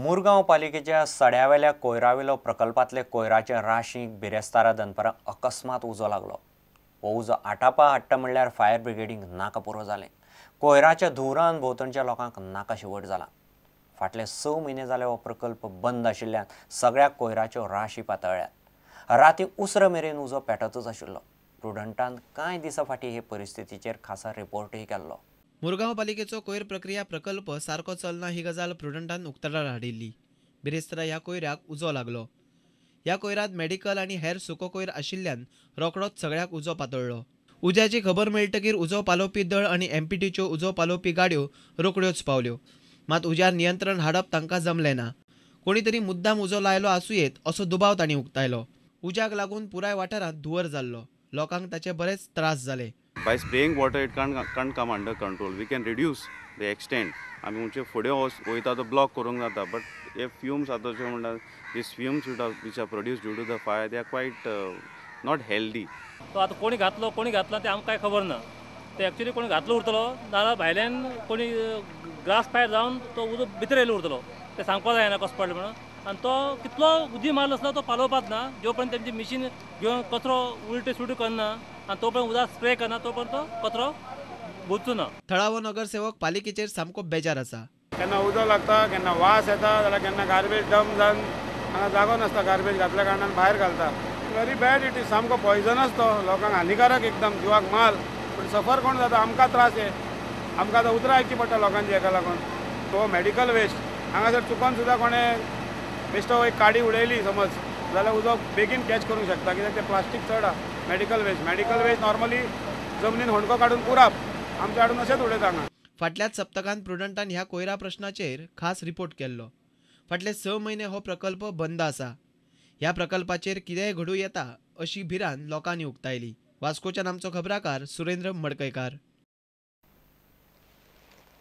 मुरगांव पालिकेच्या सड्यावेल्या कोयरावेलो प्रकल्पातले कोयराचे राशीक बिरेस्तारा दनपारां अकस्मात उजो लागलो। हो उजो आटापा हाडटा म्हणल्यार फायर ब्रिगेडीक नाका पुरो जालें। कोयराच्या धुवरान भोंवतणच्या लोकांक नाका शेवट जाला। फाटले 6 म्हयने जाले हो प्रकल्प बंद आशिल्ल्यान सगळ्या कोयराच्यो राशी पातळ्ळ्यात। राती उसर मेरेन उजो पेटतच आशिल्लो। प्रुडंटान कांय दिसां फाटीं हे परिस्थितीचेर खासा रिपोर्टय केल्लो। मुरगांव पालिकेचो कोयर प्रक्रिया प्रकल्प सारको चलना ही गजाल प्रुडंटान उक्ताडार हाडिल्ली। बिरेस्तारा ह्या कोयराक उजो लागलो। ह्या कोयरात मेडिकल आनी हेर सुको कोयर आशिल्ल्यान रोखडोच सगळ्याक उजो पातळ्ळो। उज्याची खबर मेळटकीर उजो पालोवपी दळ आनी एमपीटीच्यो उजो पालोवपी गाडयो रोखड्योच पावल्यो। मात उज्यार नियंत्रण हाडप तांकां जमलें ना। कोणी तरी मुद्दाम उजो लायलो आसूं येत असो दुबाव तांणी उक्तायलो। उज्याक लागून पुराय वाठारांत धुंवर जाल्लो। लोकांक ताचे बरेच त्रास जाले। By spraying water, it can't come under control. We can reduce the extent. आमी म्हणजे फुडें वयता तो ब्लॉक करूंक जाता, but हे fumes आतां जे म्हणटा, these fumes which are produced due to the fire, they are quite not healthy. तो आतां कोणी घातला ते आमकां कांय खबर ना। ते एक्चुअली कोणी घातलो उरतलो नाल्यार भायल्यान कोणी ग्रास फायर जावन तो उजो भितर येयलो उरतलो। ते सांगपाक जायना कसो पडलो म्हणून। आनी तो कितलो उजी मारलो आसलो तो पालोवपाच ना। जो पर्यंत तेंची मिशीन घेवन कचरो उलटे सुटी करना आनी तो पर्यंत उदक स्प्रे करना तो पर्यंत तो कचरो बुजचो ना। थळावो नगरसेवक पालिकेचेर सामको बेजार आसा। केन्ना उजो लागता, केन्ना वास येता, जाल्यार केन्ना गार्बेज डंप जावन हांगा जागो नासता, गार्बेज घातल्या कारणान भायर घालता। व्हेरी बॅड इट इज, सामको पॉयझनस तो, लोकांक हानिकारक एकदम, जिवाक माल। पूण सफर कोण जाता, आमकां त्रास हे, आमकां आतां उतरां आयची पडटा लोकांची हेका लागून। तो मेडिकल वेस्ट हांगासर चुकोन सुद्दां कोणें बेश्टो एक काडी उडयली समज जाल्यार उजो बेगीन कॅच करूंक शकता, कित्याक ते प्लास्टीक चड आसा। मेडिकल वेस्ट नॉर्मली जमनीन होणको काडून पुराप, आमचे हाडून अशेंच उडयता हांगा। फाटल्याच सप्तकांत प्रुडंटान ह्या कोयरा प्रश्नाचेर खास रिपोर्ट केल्लो। फाटले 6 म्हयने हो प्रकल्प बंद आसा। ह्या प्रकल्पाचेर कितेंय घडूं येता अशी भिरांत लोकांनी उक्तायली। वास्कोच्यान आमचो खबराकार सुरेंद्र मडकयकार।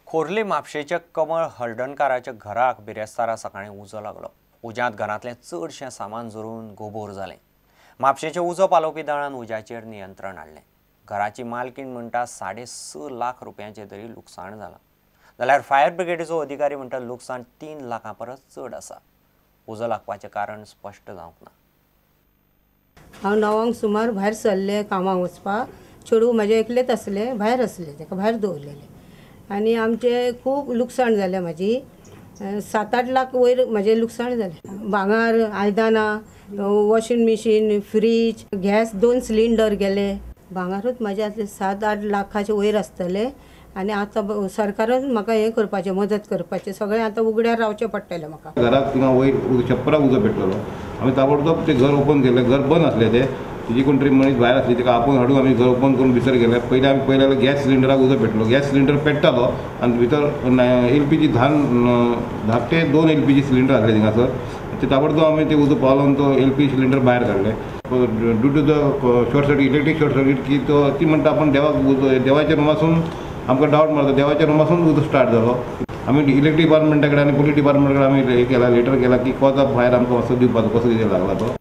खोर्ली म्हापशेच्या कमळ हळदणकाराच्या घराक बिरेस्तारा सकाळीं उजो लागलो। उज्यांत घरांतलें चडशें सामान जोरून गोबोर जालें। म्हापशेच्या उजो पालोवपी दळान उज्याचेर नियंत्रण हाडलें। घराची मालकीण म्हणटा 6.5 लाख रुपयांचें तरी लुकसाण जालां। जाल्यार फायर ब्रिगेडीचो अधिकारी म्हणटा लुकसाण 3 लाखां परस चड आसा। उजो लागपाचें कारण स्पश्ट जावंक ना। हांव 9 सुमार भायर सरलें कामाक वचपाक। चेडूं म्हजें एकलेंच आसलें, भायर आसलें, ताका भायर दवरलेलें। आनी आमचें खूब लुकसाण जालें। म्हाजी 7-8 लाख वयर म्हजें लुकसाण जालें। भांगार, आयदनां, washing machine, fridge, gas 2 cylinder गेले। भांगारूच म्हजें आसलें 7-8 लाखाचे वयर आसतलें। आनी आतां सरकारान म्हाका हें करपाचें, मदत करपाचें, सगळें आतां उगड्यार रावचें पडटलें म्हाका। घराक थिंगा वयर छप्पराक उजो पेटलेलो। आमी ताबडतोब तें घर ओपन केलें। घर बंद आसलें तें, तेजी कोण तरी मनीस भायर आसली, ताका आपूण हाडून आमी घर ओपन करून भितर गेले। पयलीं गॅस सिलिंडराक उजो पेटलो। गॅस सिलिंडर पेट्टालो आनी भितर LPG धाकटे 2 LPG सिलिंडर आसले थिंगासर। ते ताबडतोब आमी ते उजो पावलोवन तो LPG सिलिंडर भायर काडले। Due to the short circuit, electric short circuit, की ती म्हणटा आपण देवाच्या रुमासून आमकां डावट मारता, देवाच्या रुमासून उजो स्टार्ट जालो। आमी इलेक्ट्रीक डिपार्टमेंटा कडेन आनी पुलीस डिपार्टमेंटा कडेन आमी हे केला, लेटर केला की कोता भायर आमकां वचून दिवपाचो, कसो कितें लागला तो।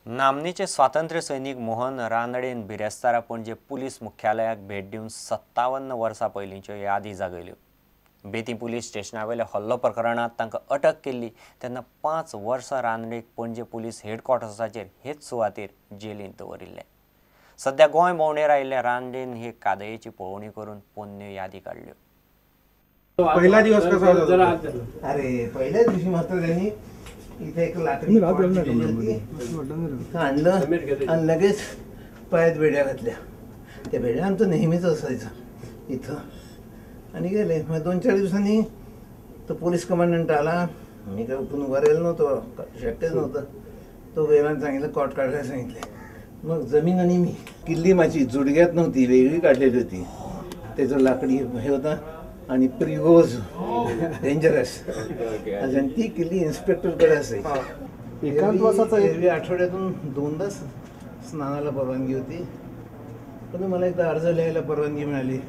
नामनेचे स्वातंत्र्य सैनीक मोहन रानडेन बिरेस्तारा पणजे पुलीस मुख्यालयाक भेट दिवन 57 वर्सां पयलींच्यो यादी जागयल्यो। बेती पुलीस स्टेशनावेल्या हल्लो प्रकरणात तांकां अटक केल्ली तेन्ना 5 वर्सां रानडेक पणजे पुलीस हेडक्वॉर्टर्साचेर हेच सुवातेर जेलींत दवरिल्ले। सध्या गोंय भोंवडेर आयिल्ल्या रानडेन हे कादयेची पळोवणी करून पोरण्यो यादी काडल्यो। पहिला दिवस कसा होता? अरे पहिल्या दिवशी मात्र त्यांनी इथे एक लाकडी आणलं आणि लगेच पायात बेड्या घातल्या। त्या बेड्या आमचं नेहमीच असायचं इथं। आणि गेले। मग 2-4 दिवसांनी तो पोलीस कमांडंट आला। मी काय उठून उभा राहिलो नव्हतो, शक्यच नव्हतं। तो वेळानं सांगितलं, कॉट काढायला सांगितले। मग जमीन आणि मी किल्ली माझी जुडग्यात नव्हती, वेगळी काढलेली होती। त्याचं लाकडी हे होता आणि प्रिगोज डेंजरस, आणि ती किल्ली इन्स्पेक्टरकडे असायची। एरवी आठवड्यातून 2दा स्नानाला परवानगी होती, पण मला एकदा अर्ज लिहायला परवानगी मिळाली।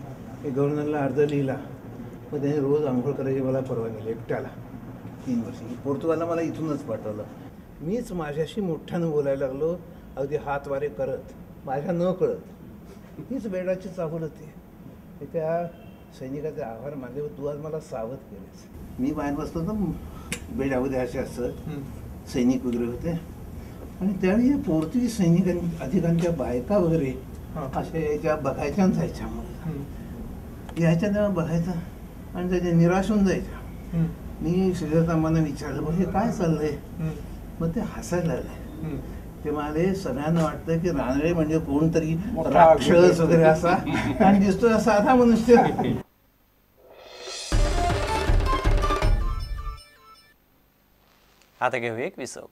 मी गव्हर्नरला अर्ज लिहिला, मग त्याने रोज आंघोळ करायची मला परवानगी, एकट्याला 3 वर्षी। पोर्तुगालला मला इथूनच पाठवलं। मीच माझ्याशी मोठ्यानं बोलायला लागलो, अगदी हातवारे करत, माझ्या न कळत। हीच बेडाची चाहूल होती। त्या सैनिकाचे आभार मानले व तू आज मला सावध केलेस. मी बाहेर बसलो तर बेड्यामध्ये असे असत सैनिक वगैरे होते आणि त्यावेळी पोर्तुगीज सैनिकांनी अधिकांच्या बायका वगैरे अशा याच्या बघायच्या आणि जायच्या. मग यायच्या तेव्हा बघायचा आणि त्याच्या निराश होऊन जायच्या. मी श्रीदत्तांना विचारलं बघ हे काय चाललंय. मग ते हसायला लागले. ते म्हणाले सगळ्यांना वाटतं की रानडे म्हणजे कोणतरी राक्षस वगैरे असा आणि दिसतो साधा मनुष्य. आता घेऊ एक विसव.